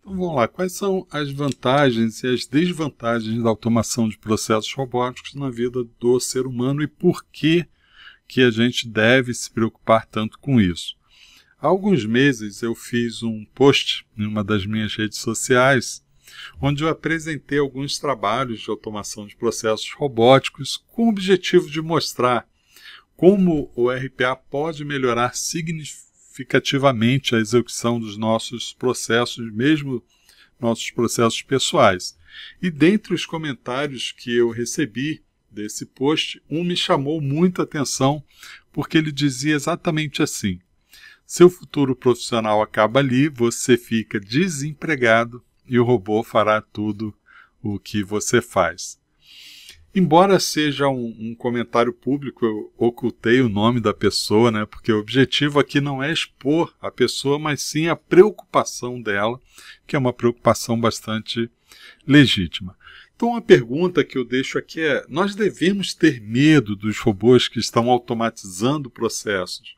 Então vamos lá, quais são as vantagens e as desvantagens da automação de processos robóticos na vida do ser humano e por que a gente deve se preocupar tanto com isso? Há alguns meses eu fiz um post em uma das minhas redes sociais onde eu apresentei alguns trabalhos de automação de processos robóticos com o objetivo de mostrar como o RPA pode melhorar significativamente a execução dos nossos processos, mesmo nossos processos pessoais. E dentre os comentários que eu recebi desse post, um me chamou muito a atenção, porque ele dizia exatamente assim: seu futuro profissional acaba ali, você fica desempregado e o robô fará tudo o que você faz. Embora seja um comentário público, eu ocultei o nome da pessoa, né, porque o objetivo aqui não é expor a pessoa, mas sim a preocupação dela, que é uma preocupação bastante legítima. Então a pergunta que eu deixo aqui é: nós devemos ter medo dos robôs que estão automatizando processos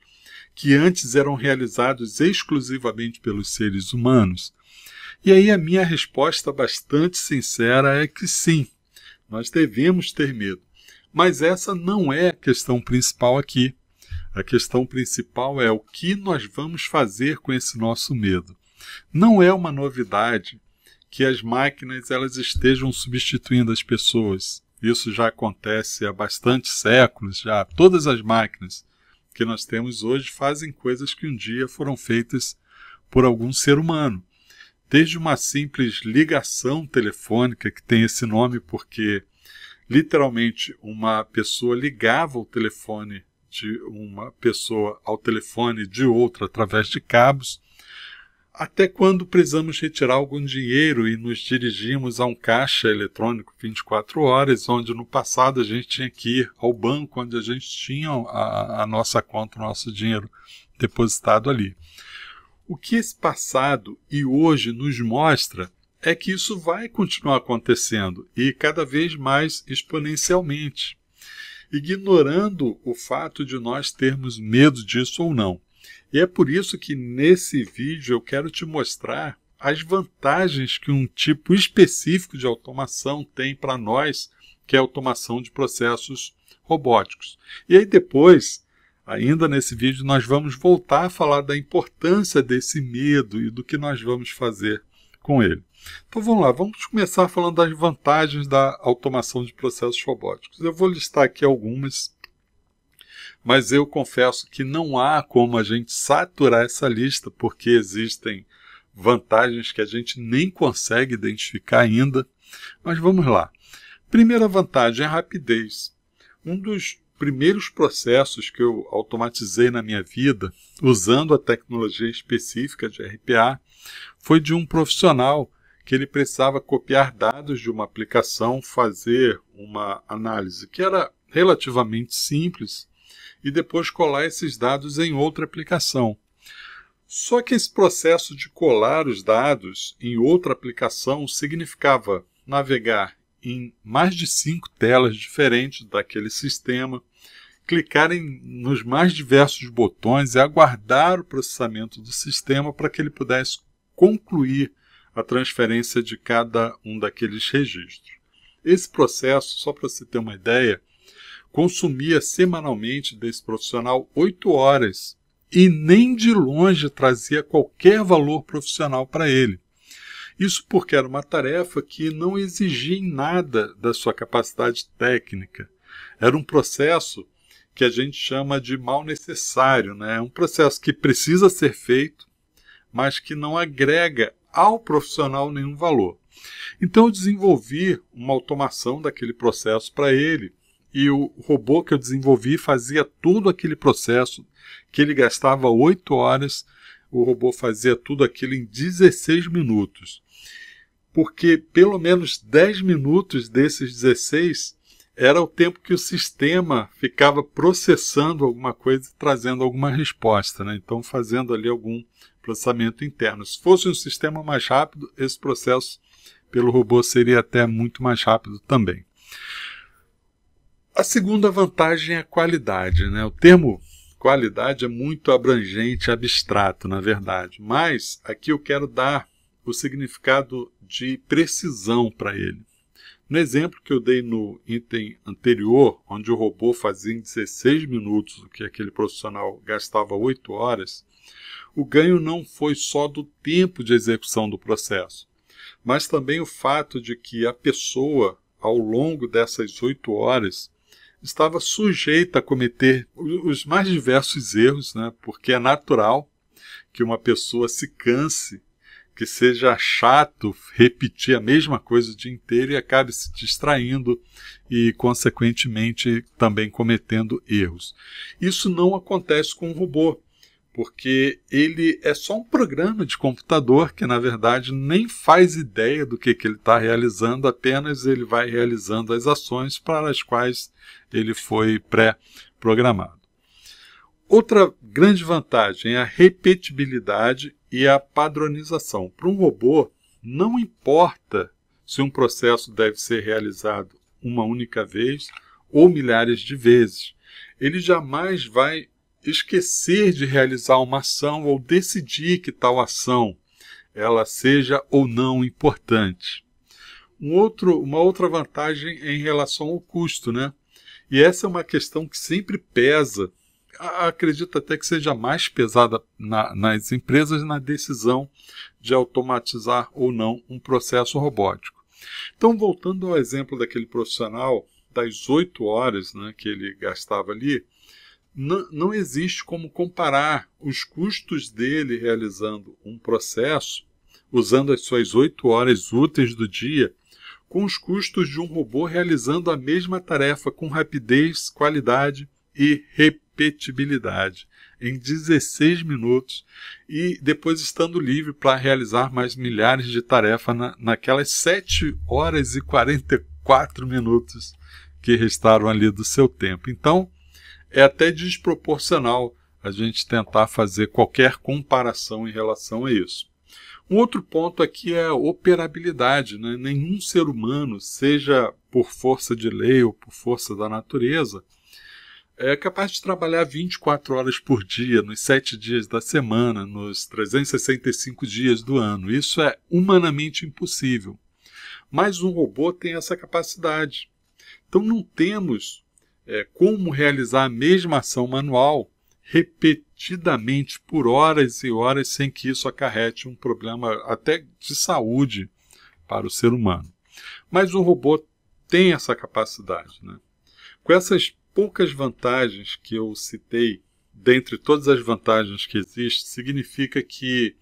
que antes eram realizados exclusivamente pelos seres humanos? E aí a minha resposta bastante sincera é que sim, nós devemos ter medo. Mas essa não é a questão principal aqui. A questão principal é o que nós vamos fazer com esse nosso medo. Não é uma novidade que as máquinas elas estejam substituindo as pessoas. Isso já acontece há bastante séculos, já todas as máquinas que nós temos hoje fazem coisas que um dia foram feitas por algum ser humano. Desde uma simples ligação telefônica, que tem esse nome porque literalmente uma pessoa ligava o telefone de uma pessoa ao telefone de outra através de cabos, até quando precisamos retirar algum dinheiro e nos dirigimos a um caixa eletrônico 24 horas, onde no passado a gente tinha que ir ao banco onde a gente tinha a nossa conta, o nosso dinheiro depositado ali. O que esse passado e hoje nos mostra é que isso vai continuar acontecendo e cada vez mais exponencialmente, ignorando o fato de nós termos medo disso ou não. E é por isso que nesse vídeo eu quero te mostrar as vantagens que um tipo específico de automação tem para nós, que é a automação de processos robóticos. E aí depois, ainda nesse vídeo, nós vamos voltar a falar da importância desse medo e do que nós vamos fazer com ele. Então vamos lá, vamos começar falando das vantagens da automação de processos robóticos. Eu vou listar aqui algumas, mas eu confesso que não há como a gente saturar essa lista, porque existem vantagens que a gente nem consegue identificar ainda. Mas vamos lá. Primeira vantagem é a rapidez. Um dos primeiros processos que eu automatizei na minha vida, usando a tecnologia específica de RPA, foi de um profissional que ele precisava copiar dados de uma aplicação, fazer uma análise que era relativamente simples e depois colar esses dados em outra aplicação. Só que esse processo de colar os dados em outra aplicação significava navegar em mais de 5 telas diferentes daquele sistema, clicar nos mais diversos botões e aguardar o processamento do sistema para que ele pudesse concluir a transferência de cada um daqueles registros. Esse processo, só para você ter uma ideia, consumia semanalmente desse profissional 8 horas e nem de longe trazia qualquer valor profissional para ele. Isso porque era uma tarefa que não exigia em nada da sua capacidade técnica. Era um processo que a gente chama de mal necessário, né? É um processo que precisa ser feito, mas que não agrega ao profissional nenhum valor. Então eu desenvolvi uma automação daquele processo para ele, e o robô que eu desenvolvi fazia todo aquele processo que ele gastava 8 horas, o robô fazia tudo aquilo em 16 minutos. Porque pelo menos 10 minutos desses 16 era o tempo que o sistema ficava processando alguma coisa e trazendo alguma resposta, né? Então fazendo ali algum processamento interno. Se fosse um sistema mais rápido, esse processo pelo robô seria até muito mais rápido também. A segunda vantagem é a qualidade, né? O termo qualidade é muito abrangente, abstrato, na verdade. Mas aqui eu quero dar o significado de precisão para ele. No exemplo que eu dei no item anterior, onde o robô fazia em 16 minutos o que aquele profissional gastava 8 horas, o ganho não foi só do tempo de execução do processo, mas também o fato de que a pessoa, ao longo dessas 8 horas, estava sujeita a cometer os mais diversos erros, né? Porque é natural que uma pessoa se canse, que seja chato repetir a mesma coisa o dia inteiro e acabe se distraindo e, consequentemente, também cometendo erros. Isso não acontece com o robô, porque ele é só um programa de computador que, na verdade, nem faz ideia do que ele está realizando, apenas ele vai realizando as ações para as quais ele foi pré-programado. Outra grande vantagem é a repetibilidade e a padronização. Para um robô, não importa se um processo deve ser realizado uma única vez ou milhares de vezes. Ele jamais vai esquecer de realizar uma ação ou decidir que tal ação ela seja ou não importante. Uma outra vantagem é em relação ao custo, né? E essa é uma questão que sempre pesa, acredito até que seja mais pesada nas empresas na decisão de automatizar ou não um processo robótico. Então, voltando ao exemplo daquele profissional, das 8 horas, né, que ele gastava ali, não existe como comparar os custos dele realizando um processo, usando as suas 8 horas úteis do dia, com os custos de um robô realizando a mesma tarefa com rapidez, qualidade e repetibilidade em 16 minutos e depois estando livre para realizar mais milhares de tarefas naquelas 7 horas e 44 minutos que restaram ali do seu tempo. Então, é até desproporcional a gente tentar fazer qualquer comparação em relação a isso. Um outro ponto aqui é a operabilidade, né? Nenhum ser humano, seja por força de lei ou por força da natureza, é capaz de trabalhar 24 horas por dia, nos 7 dias da semana, nos 365 dias do ano. Isso é humanamente impossível. Mas um robô tem essa capacidade. Então não temos como realizar a mesma ação manual repetidamente por horas e horas sem que isso acarrete um problema até de saúde para o ser humano. Mas o robô tem essa capacidade, né? Com essas poucas vantagens que eu citei, dentre todas as vantagens que existem, significa que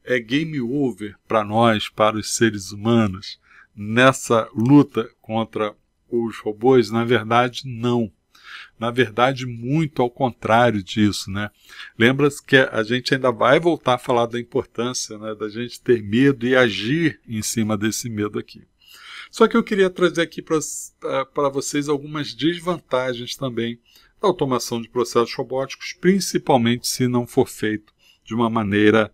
é game over para nós, para os seres humanos, nessa luta contra os robôs? Na verdade, não. Na verdade, muito ao contrário disso, né? Lembra-se que a gente ainda vai voltar a falar da importância, né, da gente ter medo e agir em cima desse medo aqui. Só que eu queria trazer aqui para vocês algumas desvantagens também da automação de processos robóticos, principalmente se não for feito de uma maneira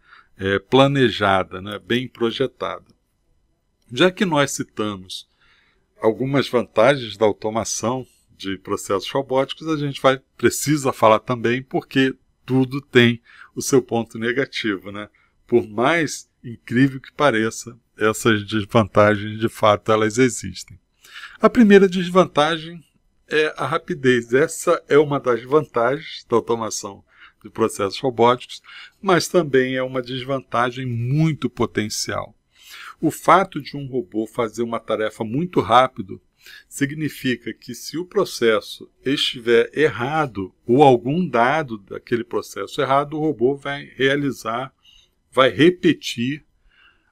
planejada, né, bem projetada. Já que nós citamos algumas vantagens da automação de processos robóticos, a gente precisa falar também porque tudo tem o seu ponto negativo, né? Por mais incrível que pareça, essas desvantagens, de fato, elas existem. A primeira desvantagem é a rapidez. Essa é uma das vantagens da automação de processos robóticos, mas também é uma desvantagem muito potencial. O fato de um robô fazer uma tarefa muito rápido significa que se o processo estiver errado ou algum dado daquele processo errado, o robô vai repetir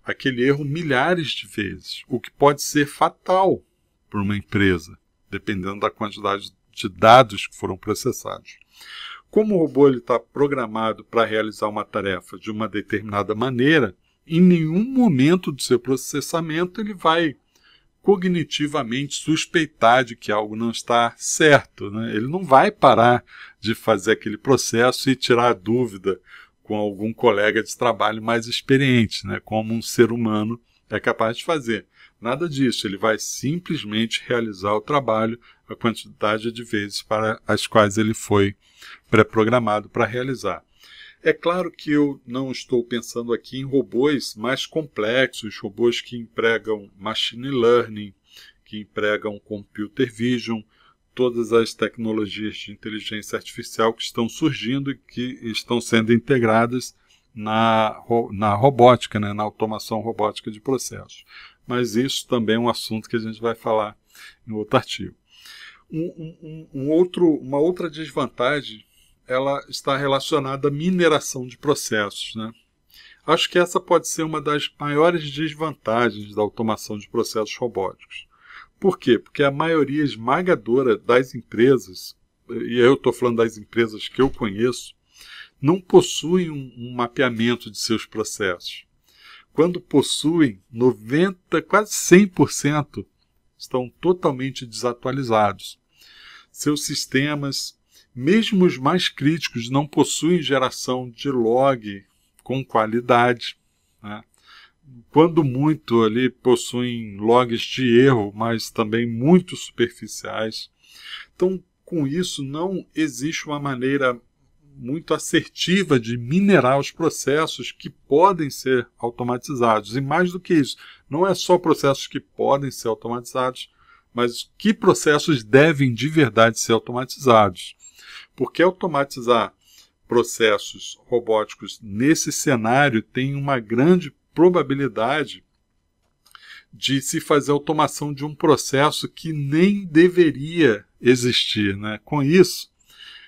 aquele erro milhares de vezes, o que pode ser fatal para uma empresa, dependendo da quantidade de dados que foram processados. Como o robô está programado para realizar uma tarefa de uma determinada maneira, em nenhum momento do seu processamento ele vai cognitivamente suspeitar de que algo não está certo, né? Ele não vai parar de fazer aquele processo e tirar a dúvida com algum colega de trabalho mais experiente, né? Como um ser humano é capaz de fazer. Nada disso, ele vai simplesmente realizar o trabalho a quantidade de vezes para as quais ele foi pré-programado para realizar. É claro que eu não estou pensando aqui em robôs mais complexos, robôs que empregam machine learning, que empregam computer vision, todas as tecnologias de inteligência artificial que estão surgindo e que estão sendo integradas na robótica, né, na automação robótica de processos. Mas isso também é um assunto que a gente vai falar em outro artigo. Uma outra desvantagem, ela está relacionada à mineração de processos, né? Acho que essa pode ser uma das maiores desvantagens da automação de processos robóticos. Por quê? Porque a maioria esmagadora das empresas, e eu estou falando das empresas que eu conheço, não possuem um mapeamento de seus processos. Quando possuem, quase 100% estão totalmente desatualizados. Seus sistemas, mesmo os mais críticos, não possuem geração de log com qualidade, né? Quando muito ali possuem logs de erro, mas também muito superficiais. Então, com isso, não existe uma maneira muito assertiva de minerar os processos que podem ser automatizados. E mais do que isso, não é só processos que podem ser automatizados, mas que processos devem de verdade ser automatizados. Porque automatizar processos robóticos nesse cenário tem uma grande probabilidade de se fazer automação de um processo que nem deveria existir, né? Com isso,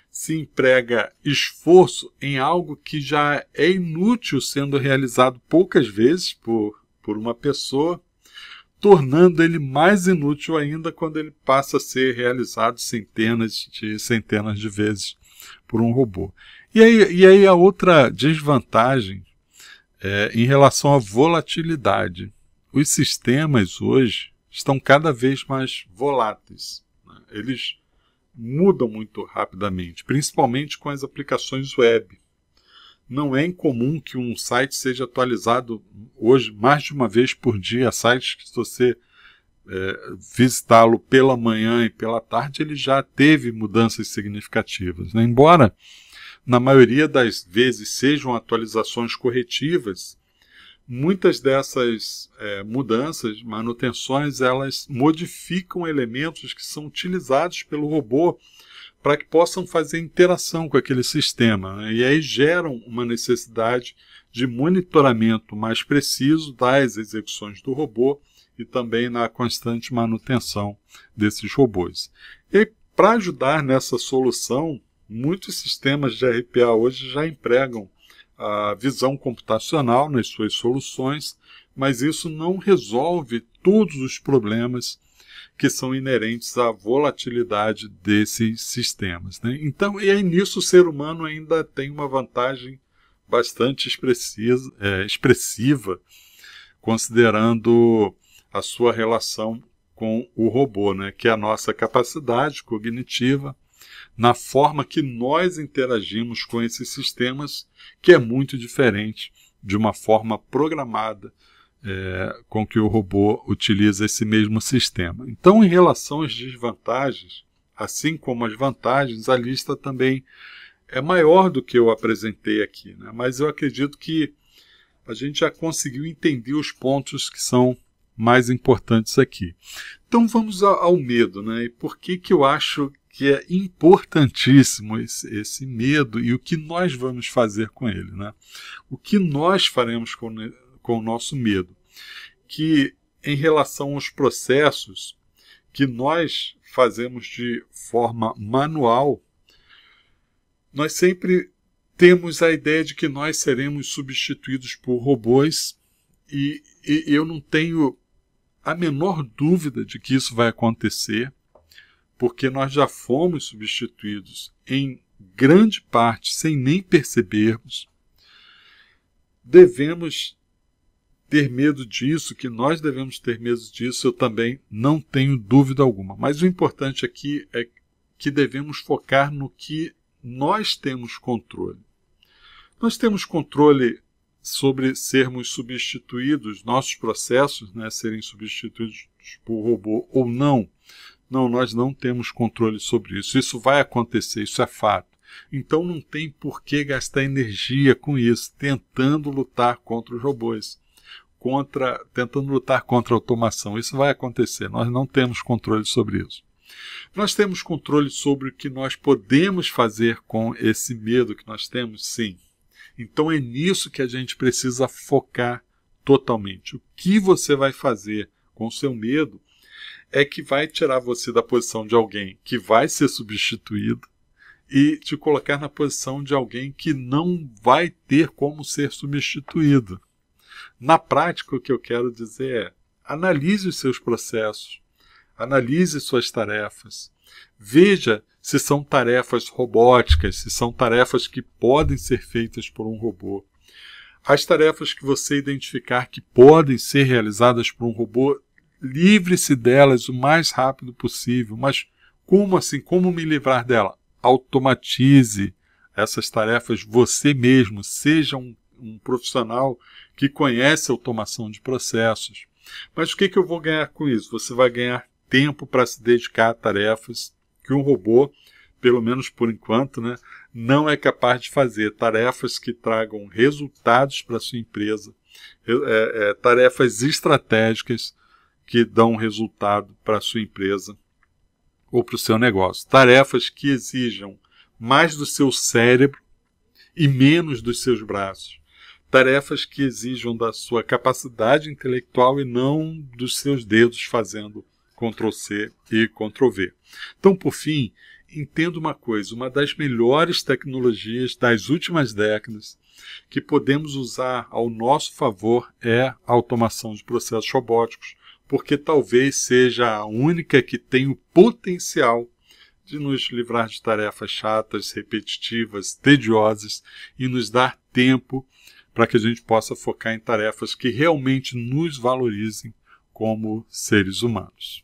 se emprega esforço em algo que já é inútil sendo realizado poucas vezes por uma pessoa, tornando ele mais inútil ainda quando ele passa a ser realizado centenas de vezes por um robô. E aí a outra desvantagem em relação à volatilidade. Os sistemas hoje estão cada vez mais voláteis, né? Eles mudam muito rapidamente, principalmente com as aplicações web. Não é incomum que um site seja atualizado hoje mais de uma vez por dia. Sites que, se você visitá-lo pela manhã e pela tarde, ele já teve mudanças significativas, né? Embora na maioria das vezes sejam atualizações corretivas, muitas dessas mudanças, manutenções, elas modificam elementos que são utilizados pelo robô para que possam fazer interação com aquele sistema, né? E aí geram uma necessidade de monitoramento mais preciso das execuções do robô e também na constante manutenção desses robôs. E para ajudar nessa solução, muitos sistemas de RPA hoje já empregam a visão computacional nas suas soluções, mas isso não resolve todos os problemas que são inerentes à volatilidade desses sistemas, né? Então, e aí nisso o ser humano ainda tem uma vantagem bastante expressiva, considerando a sua relação com o robô, né? Que é a nossa capacidade cognitiva, na forma que nós interagimos com esses sistemas, que é muito diferente de uma forma programada com que o robô utiliza esse mesmo sistema. Então, em relação às desvantagens, assim como as vantagens, a lista também é maior do que eu apresentei aqui, né? Mas eu acredito que a gente já conseguiu entender os pontos que são mais importantes aqui. Então, vamos ao medo, né? E por que eu acho que é importantíssimo esse medo e o que nós vamos fazer com ele, né? O que nós faremos com o nosso medo? Que em relação aos processos que nós fazemos de forma manual, nós sempre temos a ideia de que nós seremos substituídos por robôs e eu não tenho a menor dúvida de que isso vai acontecer, porque nós já fomos substituídos em grande parte sem nem percebermos. Devemos ter medo disso, que nós devemos ter medo disso, eu também não tenho dúvida alguma. Mas o importante aqui é que devemos focar no que nós temos controle. Nós temos controle sobre sermos substituídos, nossos processos, né, serem substituídos por robô ou não. Não, nós não temos controle sobre isso. Isso vai acontecer, isso é fato. Então não tem por que gastar energia com isso, tentando lutar contra os robôs, tentando lutar contra a automação. Isso vai acontecer, nós não temos controle sobre isso. Nós temos controle sobre o que nós podemos fazer com esse medo que nós temos? Sim. Então é nisso que a gente precisa focar totalmente. O que você vai fazer com o seu medo é que vai tirar você da posição de alguém que vai ser substituído e te colocar na posição de alguém que não vai ter como ser substituído. Na prática, o que eu quero dizer é: analise os seus processos, analise suas tarefas, veja se são tarefas robóticas, se são tarefas que podem ser feitas por um robô. As tarefas que você identificar que podem ser realizadas por um robô, livre-se delas o mais rápido possível. Mas como assim? Como me livrar dela? Automatize essas tarefas você mesmo. Seja um profissional que conhece a automação de processos. Mas o que eu vou ganhar com isso? Você vai ganhar tempo para se dedicar a tarefas que um robô, pelo menos por enquanto, né, não é capaz de fazer. Tarefas que tragam resultados para a sua empresa, tarefas estratégicas que dão resultado para a sua empresa ou para o seu negócio. Tarefas que exijam mais do seu cérebro e menos dos seus braços. Tarefas que exijam da sua capacidade intelectual e não dos seus dedos fazendo Ctrl+C e Ctrl+V. Então, por fim, entenda uma coisa: uma das melhores tecnologias das últimas décadas que podemos usar ao nosso favor é a automação de processos robóticos, porque talvez seja a única que tem o potencial de nos livrar de tarefas chatas, repetitivas, tediosas e nos dar tempo para que a gente possa focar em tarefas que realmente nos valorizem como seres humanos.